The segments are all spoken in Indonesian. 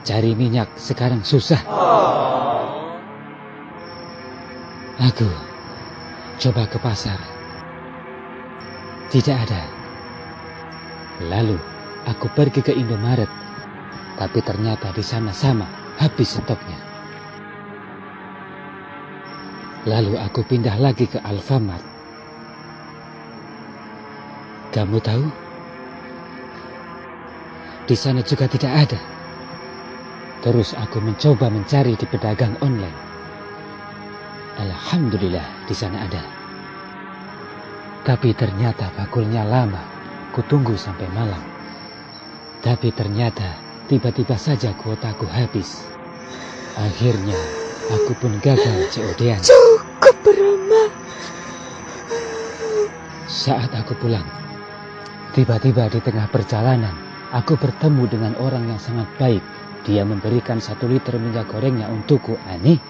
Cari minyak sekarang susah. Aku coba ke pasar. Tidak ada. Lalu aku pergi ke Indomaret. Tapi ternyata di sana sama, habis stoknya. Lalu aku pindah lagi ke Alfamart. Kamu tahu? Di sana juga tidak ada. Terus aku mencoba mencari di pedagang online. Alhamdulillah di sana ada. Tapi ternyata bakulnya lama. Kutunggu sampai malam. Tapi ternyata tiba-tiba saja kuotaku habis. Akhirnya aku pun gagal COD-an. Cukup, Rama. Saat aku pulang, tiba-tiba di tengah perjalanan, aku bertemu dengan orang yang sangat baik. Dia memberikan 1 liter minyak gorengnya untukku. Aneh.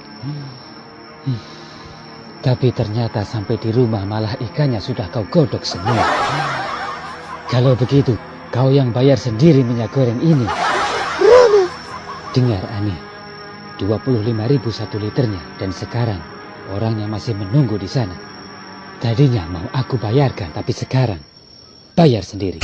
Tapi ternyata sampai di rumah malah ikannya sudah kau godok semua. Kalau begitu, kau yang bayar sendiri minyak goreng ini. Rama. Dengar Ani, 25.000 1 liternya, dan sekarang orangnya masih menunggu di sana. Tadinya mau aku bayarkan, tapi sekarang bayar sendiri.